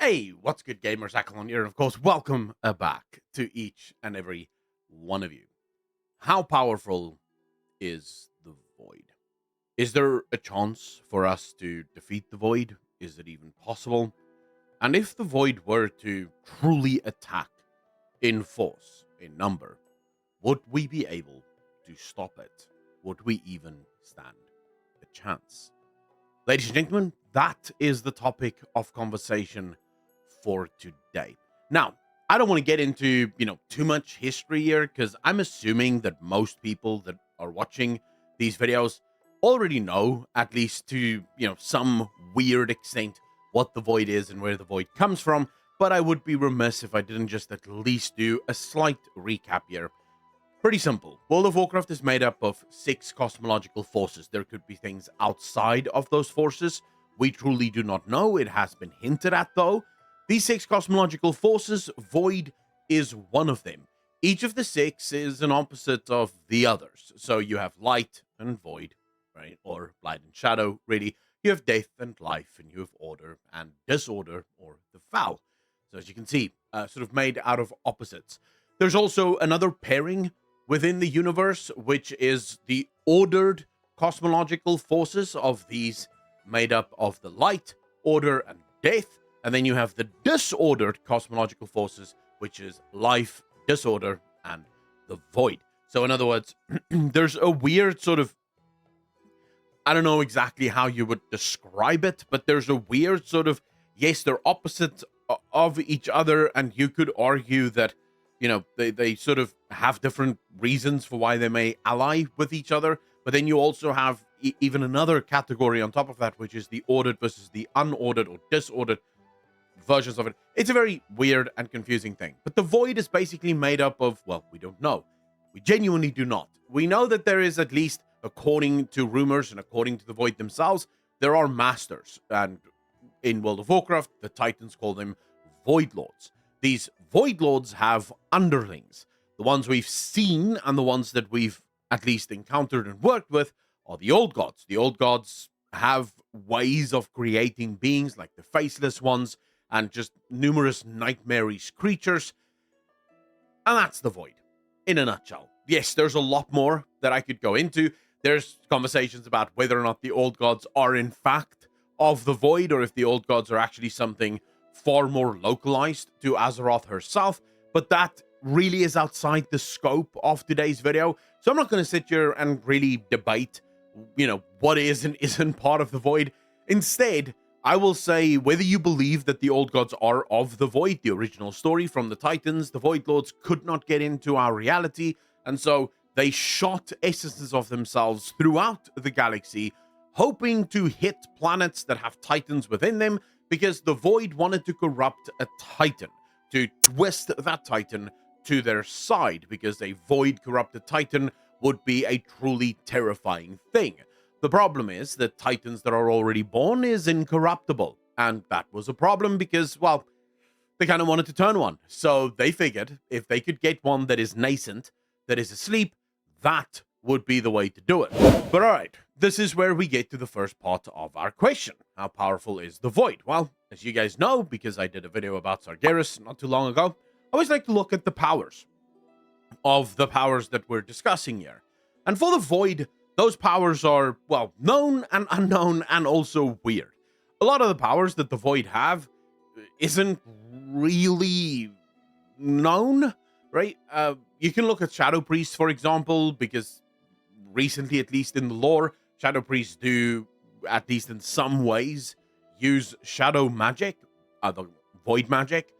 Hey, what's good, gamers? Akalon here, and of course, welcome back to each and every one of you. How powerful is the Void? Is there a chance for us to defeat the Void? Is it even possible? And if the Void were to truly attack in force, in number, would we be able to stop it? Would we even stand a chance? Ladies and gentlemen, that is the topic of conversation for today. Now, I don't want to get into, too much history here because I'm assuming that most people that are watching these videos already know, at least to, some weird extent, what the Void is and where the Void comes from. But I would be remiss if I didn't just at least do a slight recap here. Pretty simple. World of Warcraft is made up of 6 cosmological forces. There could be things outside of those forces. We truly do not know. It has been hinted at, though. These 6 cosmological forces, Void is one of them. Each of the 6 is an opposite of the others. So you have light and void, right? Or light and shadow, really. You have death and life, and you have order and disorder, or the foul. So as you can see, sort of made out of opposites. There's also another pairing within the universe, which is the ordered cosmological forces of these made up of the light, order, and death. And then you have the disordered cosmological forces, which is life, disorder, and the void. So in other words, there's a weird sort of, I don't know exactly how you would describe it, but there's a weird sort of, yes, they're opposites of each other, and you could argue that, they sort of have different reasons for why they may ally with each other. But then you also have even another category on top of that, which is the ordered versus the unordered or disordered versions of it. It's a very weird and confusing thing. But the Void is basically made up of, well, we don't know. We genuinely do not. We know that there is, at least according to rumors and according to the Void themselves, there are masters. And in World of Warcraft, the Titans call them Void Lords. These Void Lords have underlings. The ones we've seen and the ones that we've at least encountered and worked with are the Old Gods. The Old Gods have ways of creating beings like the Faceless Ones and just numerous nightmarish creatures. And that's the Void in a nutshell. Yes, there's a lot more that I could go into. There's conversations about whether or not the Old Gods are in fact of the Void, or if the Old Gods are actually something far more localized to Azeroth herself, but that really is outside the scope of today's video. So I'm not going to sit here and really debate, what is and isn't part of the Void. Instead, I will say whether you believe that the Old Gods are of the Void, the original story from the Titans, the Void Lords could not get into our reality, and so they shot essences of themselves throughout the galaxy, hoping to hit planets that have Titans within them, because the Void wanted to corrupt a Titan, to twist that Titan to their side, because a Void corrupted Titan would be a truly terrifying thing. The problem is that Titans that are already born is incorruptible, and that was a problem because, well, they kind of wanted to turn one. So they figured if they could get one that is nascent, that is asleep, that would be the way to do it. But all right, this is where we get to the first part of our question. How powerful is the Void? Well, as you guys know, because I did a video about Sargeras not too long ago, I always like to look at the powers of the powers that we're discussing here. And for the Void, those powers are, well, known and unknown and also weird. A lot of the powers that the Void have isn't really known, right? You can look at Shadow Priests, for example, because recently, at least in the lore, Shadow Priests do, at least in some ways, use shadow magic, the void magic.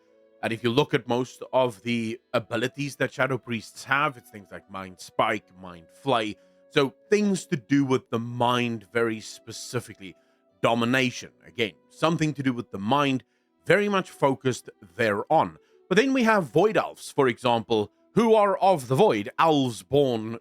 And if you look at most of the abilities that Shadow Priests have, it's things like Mind Spike, Mind Flay. So things to do with the mind very specifically. Domination, again, something to do with the mind, very much focused thereon. But then we have Void Elves, for example, who are of the Void, elves born,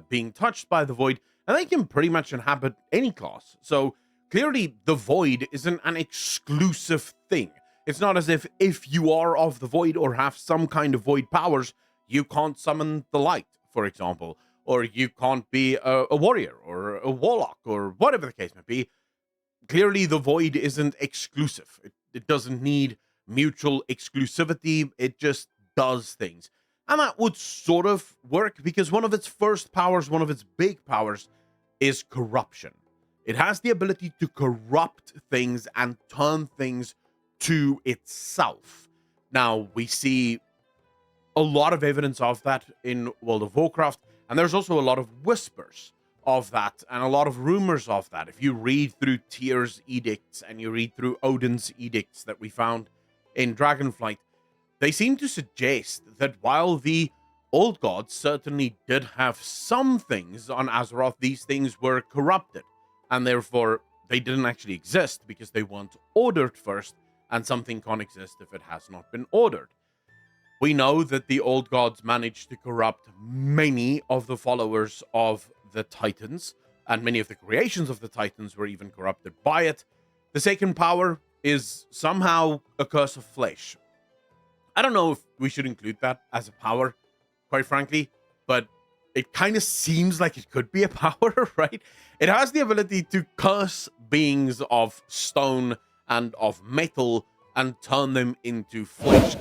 being touched by the Void, and they can pretty much inhabit any class. So clearly the Void isn't an exclusive thing. It's not as if you are of the Void or have some kind of Void powers, you can't summon the light, for example, or you can't be a warrior or a warlock or whatever the case may be. Clearly the Void isn't exclusive. It doesn't need mutual exclusivity. It just does things. And that would sort of work because one of its first powers, one of its big powers, is corruption. It has the ability to corrupt things and turn things to itself. Now, we see a lot of evidence of that in World of Warcraft, and there's also a lot of whispers of that and a lot of rumors of that. If you read through Tyr's edicts and you read through Odin's edicts that we found in Dragonflight, they seem to suggest that while the old gods certainly did have some things on Azeroth, these things were corrupted, and therefore they didn't actually exist because they weren't ordered first, and something can't exist if it has not been ordered. We know that the old gods managed to corrupt many of the followers of the Titans, and many of the creations of the Titans were even corrupted by it. The second power is somehow a curse of flesh. I don't know if we should include that as a power, quite frankly, but it kind of seems like it could be a power, right? It has the ability to curse beings of stone and of metal and turn them into flesh.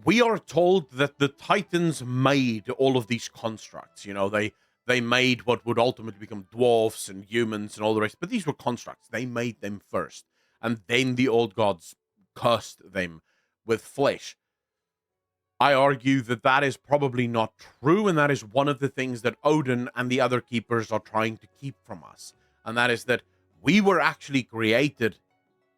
We are told that the Titans made all of these constructs. You know, they made what would ultimately become dwarfs and humans and all the rest, but these were constructs. They made them first, and then the old gods cursed them with flesh. I argue that that is probably not true, and that is one of the things that Odin and the other keepers are trying to keep from us, and that is that we were actually created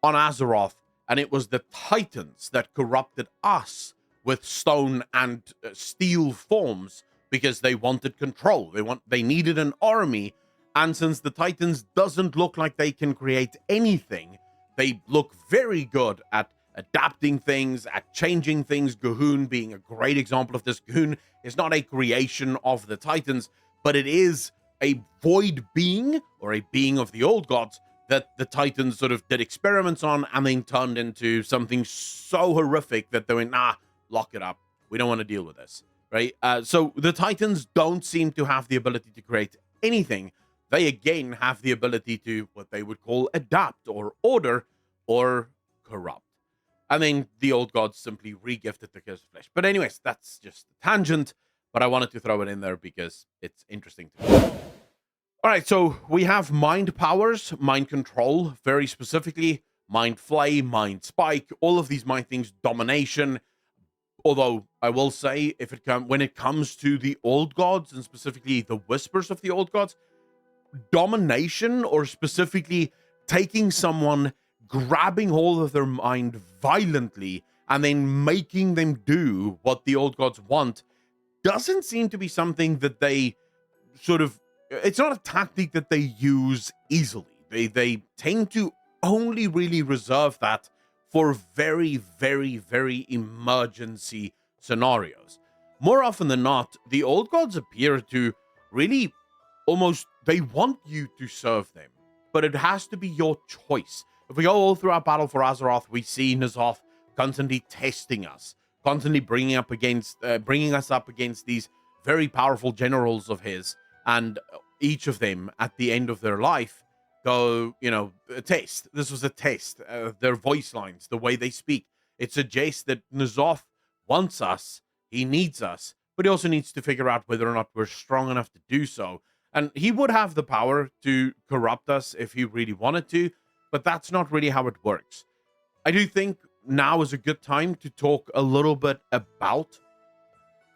on Azeroth, and it was the Titans that corrupted us with stone and steel forms because they wanted control. They needed an army, and since the Titans doesn't look like they can create anything, they look very good at adapting things, at changing things. G'huun being a great example of this. G'huun is not a creation of the Titans, but it is a void being, or a being of the old gods, that the Titans sort of did experiments on and then turned into something so horrific that they went, nah, lock it up. We don't want to deal with this, right? So the Titans don't seem to have the ability to create anything. They, again, have the ability to what they would call adapt or order or corrupt. And then the old gods simply regifted the curse of flesh. But anyways, that's just a tangent, but I wanted to throw it in there because it's interesting to me. All right, so we have mind powers, mind control, very specifically, mind flay, mind spike, all of these mind things, domination. Although I will say, when it comes to the old gods, and specifically the whispers of the old gods, domination, or specifically taking someone, grabbing hold of their mind violently, and then making them do what the old gods want, doesn't seem to be something that they sort of, it's not a tactic that they use easily. They tend to only really reserve that for very, very, very emergency scenarios. More often than not, the old gods appear to really almost, they want you to serve them, but it has to be your choice. If we go all through our battle for Azeroth, we see N'Zoth constantly testing us, constantly bringing us up against these very powerful generals of his, and each of them at the end of their life go, a test. This was a test. Their voice lines, the way they speak, it suggests that N'Zoth wants us, he needs us, but he also needs to figure out whether or not we're strong enough to do so. And he would have the power to corrupt us if he really wanted to, but that's not really how it works. I do think now is a good time to talk a little bit about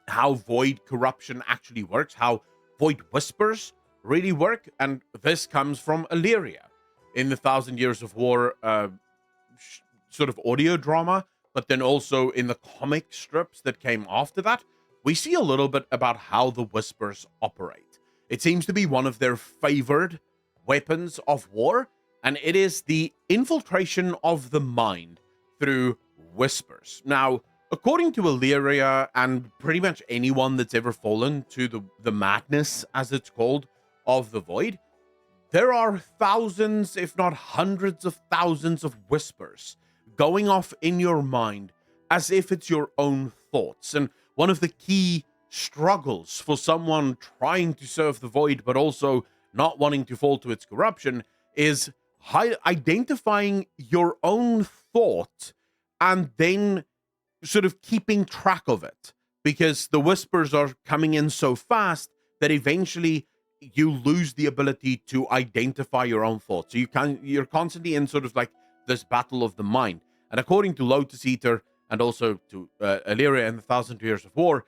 how void corruption actually works, how void whispers really work, and this comes from Illyria in the 1,000 Years of War sort of audio drama, but then also in the comic strips that came after that, we see a little bit about how the whispers operate. It seems to be one of their favored weapons of war, and it is the infiltration of the mind through whispers. Now, according to Illyria and pretty much anyone that's ever fallen to the madness, as it's called, of the void, there are thousands, if not hundreds of thousands of whispers going off in your mind as if it's your own thoughts. And one of the key struggles for someone trying to serve the void but also not wanting to fall to its corruption is identifying your own thought and then sort of keeping track of it, because the whispers are coming in so fast that eventually you lose the ability to identify your own thoughts. So you're constantly in sort of like this battle of the mind. And according to Lotus Eater and also to Illyria and the Thousand Years of War,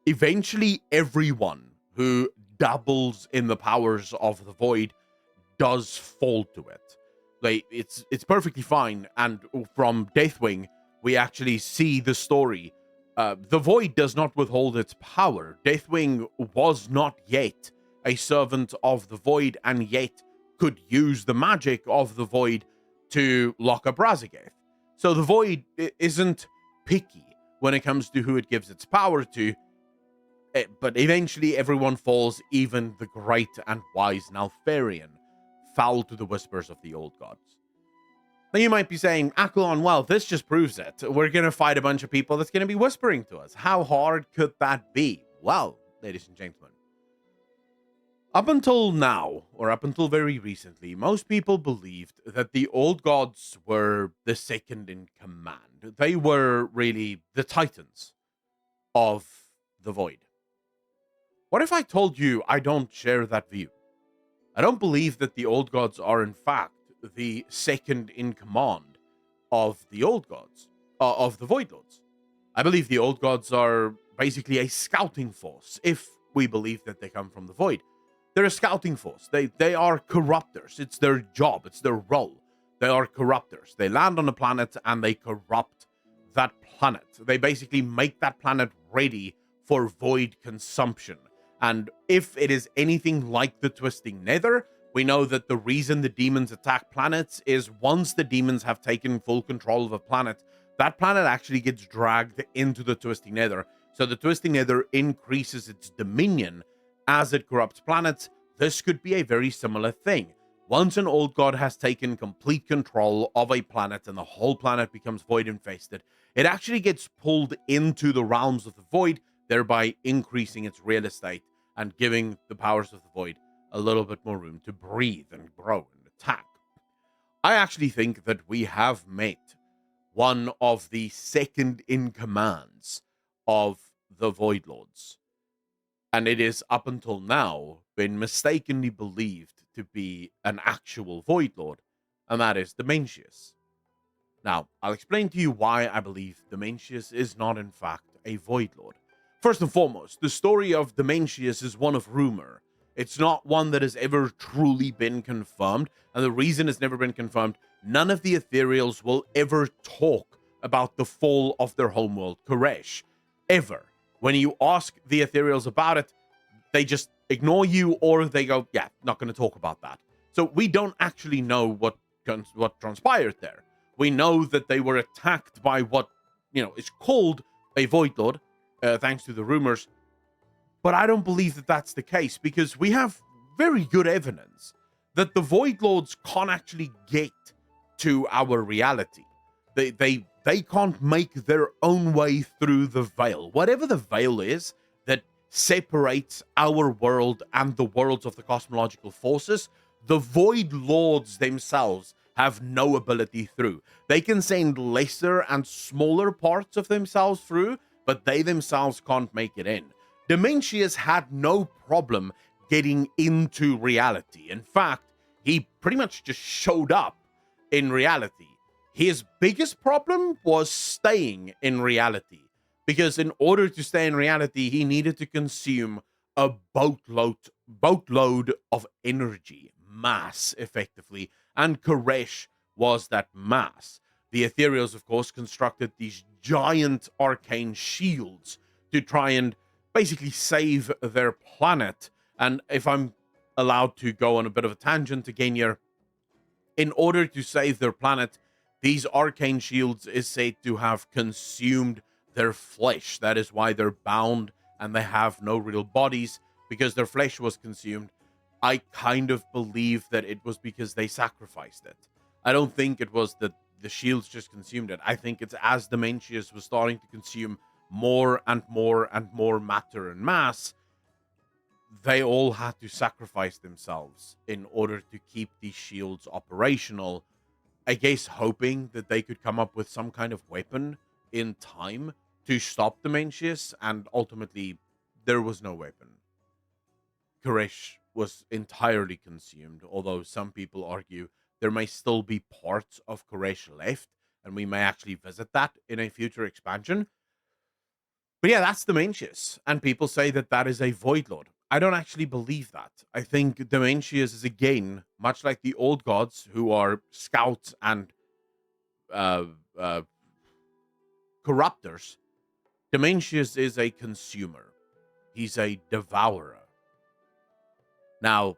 eventually everyone who dabbles in the powers of the void does fall to it. Like it's perfectly fine. And from Deathwing, we actually see the story. The void does not withhold its power. Deathwing was not yet a servant of the void, and yet could use the magic of the void to lock up Razageth. So the void isn't picky when it comes to who it gives its power to, but eventually everyone falls, even the great and wise Naltharion foul to the whispers of the old gods. Now you might be saying, Akalon, well, this just proves it. We're going to fight a bunch of people that's going to be whispering to us. How hard could that be? Well, ladies and gentlemen, up until now, or up until very recently, most people believed that the old gods were the second in command. They were really the titans of the void. What if I told you I don't share that view? I don't believe that the old gods are, in fact, the second in command of the old gods, of the void lords. I believe the old gods are basically a scouting force, if we believe that they come from the void. They're a scouting force. They are corruptors. It's their job. It's their role. They are corruptors. They land on a planet and they corrupt that planet. They basically make that planet ready for void consumption. And if it is anything like the Twisting Nether, we know that the reason the demons attack planets is once the demons have taken full control of a planet, that planet actually gets dragged into the Twisting Nether. So the Twisting Nether increases its dominion as it corrupts planets. This could be a very similar thing. Once an old god has taken complete control of a planet and the whole planet becomes void infested, it actually gets pulled into the realms of the void, thereby increasing its real estate and giving the powers of the void a little bit more room to breathe and grow and attack. I actually think that we have met one of the second in commands of the Void Lords. And it is up until now been mistakenly believed to be an actual Void Lord, and that is Demenus. Now, I'll explain to you why I believe Demenus is not in fact a Void Lord. First and foremost, the story of Demenus is one of rumor. It's not one that has ever truly been confirmed, and the reason it's never been confirmed, none of the Ethereals will ever talk about the fall of their homeworld, Koresh. Ever. When you ask the Ethereals about it, they just ignore you, or they go, yeah, not going to talk about that. So we don't actually know what transpired there. We know that they were attacked by what, is called a Void Lord, thanks to the rumors. But I don't believe that that's the case, because we have very good evidence that the Void Lords can't actually get to our reality. They can't make their own way through the veil. Whatever the veil is that separates our world and the worlds of the cosmological forces, the Void Lords themselves have no ability through. They can send lesser and smaller parts of themselves through, but they themselves can't make it in. Demenus had no problem getting into reality. In fact, he pretty much just showed up in reality. His biggest problem was staying in reality, because in order to stay in reality, he needed to consume a boatload of energy, mass, effectively, and Koresh was that mass. The Ethereals, of course, constructed these giant arcane shields to try and basically save their planet. And if I'm allowed to go on a bit of a tangent again here, in order to save their planet, these arcane shields is said to have consumed their flesh. That is why they're bound and they have no real bodies, because their flesh was consumed. I kind of believe that it was because they sacrificed it. I don't think it was that the shields just consumed it. I think it's as Demenus was starting to consume more and more and more matter and mass, they all had to sacrifice themselves in order to keep these shields operational, I guess, hoping that they could come up with some kind of weapon in time to stop Demenus, and ultimately, there was no weapon. Koresh was entirely consumed, although some people argue there may still be parts of Koresh left, and we may actually visit that in a future expansion. But yeah, that's Demenus, and people say that that is a Void Lord. I don't actually believe that. I think Demenus is, again, much like the old gods who are scouts and uh, uh, corruptors. Demenus is a consumer. He's a devourer. Now,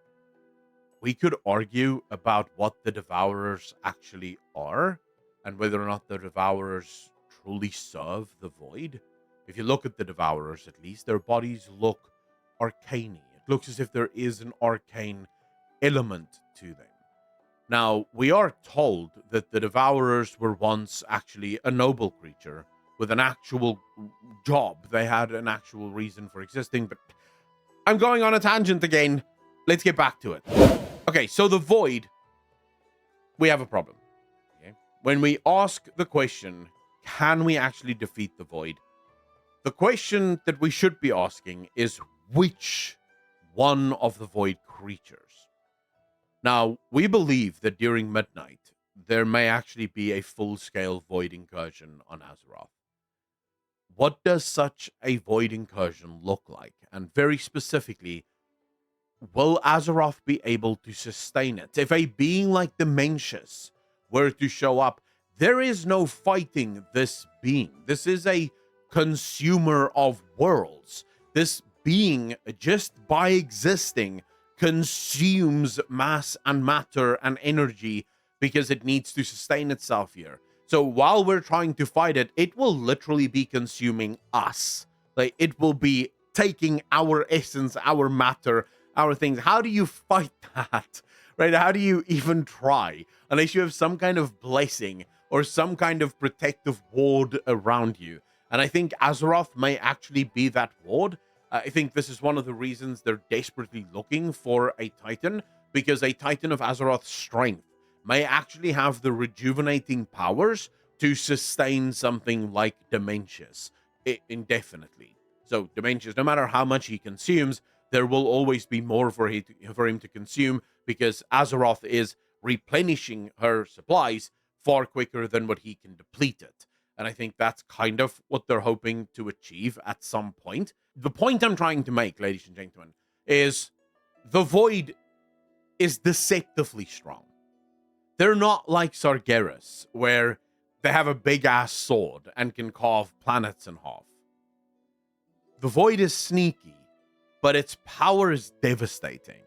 we could argue about what the devourers actually are and whether or not the devourers truly serve the void. If you look at the devourers, at least, their bodies look arcane. It looks as if there is an arcane element to them. Now, we are told that the devourers were once actually a noble creature with an actual job. They had an actual reason for existing, but I'm going on a tangent again. Let's get back to it. Okay, so the void, we have a problem. Okay? When we ask the question, can we actually defeat the void? The question that we should be asking is, which one of the void creatures? Now, we believe that during midnight, there may actually be a full-scale void incursion on Azeroth. What does such a void incursion look like? And very specifically, will Azeroth be able to sustain it? If a being like Demenus were to show up, there is no fighting this being. This is a consumer of worlds. This being, just by existing, consumes mass and matter and energy because it needs to sustain itself here. So while we're trying to fight it, it will literally be consuming us. Like, it will be taking our essence, our matter, our things. How do you fight that? Right? How do you even try? Unless you have some kind of blessing or some kind of protective ward around you. And I think Azeroth may actually be that ward. I think this is one of the reasons they're desperately looking for a Titan, because a Titan of Azeroth's strength may actually have the rejuvenating powers to sustain something like Demenus indefinitely. So Demenus, no matter how much he consumes, there will always be more for him to consume, because Azeroth is replenishing her supplies far quicker than what he can deplete it. And I think that's kind of what they're hoping to achieve at some point. The point I'm trying to make, ladies and gentlemen, is the Void is deceptively strong. They're not like Sargeras, where they have a big-ass sword and can carve planets in half. The Void is sneaky, but its power is devastating.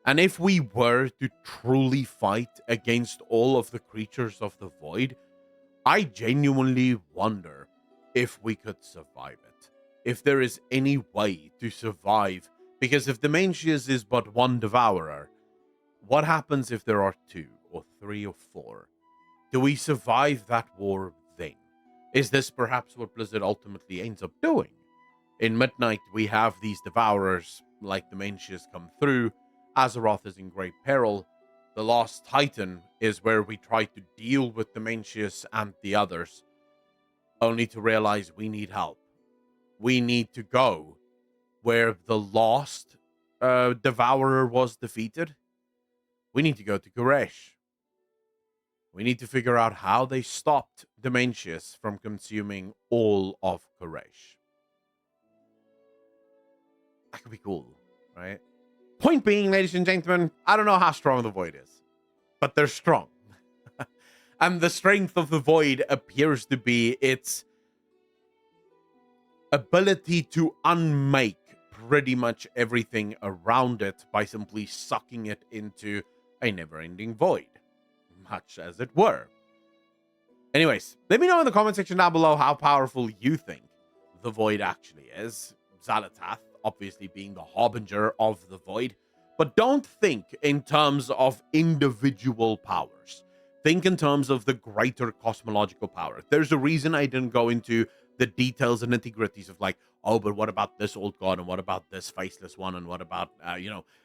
And if we were to truly fight against all of the creatures of the Void, I genuinely wonder if we could survive it. If there is any way to survive. Because if Demenus is but one devourer, what happens if there are 2 or 3 or 4? Do we survive that war then? Is this perhaps what Blizzard ultimately ends up doing? In Midnight, we have these devourers like Demenus come through. Azeroth is in great peril. The Last Titan is where we try to deal with Demenus and the others, only to realize we need help. We need to go where the last devourer was defeated. We need to go to Koresh. We need to figure out how they stopped Demenus from consuming all of Koresh. That could be cool, right? Point being, ladies and gentlemen, I don't know how strong the Void is, but they're strong. And the strength of the Void appears to be its ability to unmake pretty much everything around it by simply sucking it into a never-ending void, much as it were. Anyways, let me know in the comment section down below how powerful you think the Void actually is. Xal'atath obviously being the harbinger of the Void. But don't think in terms of individual powers. Think in terms of the greater cosmological power. There's a reason I didn't go into the details and nitty-gritties of like, oh, but what about this old god, and what about this faceless one, and what about,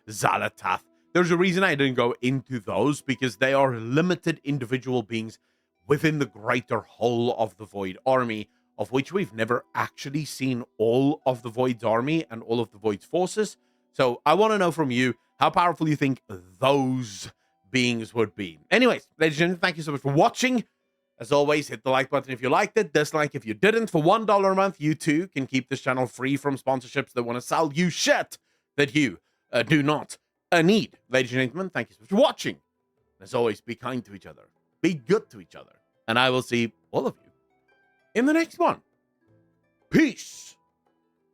Xal'atath? There's a reason I didn't go into those, because they are limited individual beings within the greater whole of the Void army, of which we've never actually seen all of the Void's army and all of the Void's forces. So I want to know from you how powerful you think those beings would be. Anyways, ladies and gentlemen, thank you so much for watching. As always, hit the like button if you liked it, dislike if you didn't. For $1 a month, you too can keep this channel free from sponsorships that want to sell you shit that you do not need. Ladies and gentlemen, thank you so much for watching. As always, be kind to each other. Be good to each other. And I will see all of you in the next one. Peace.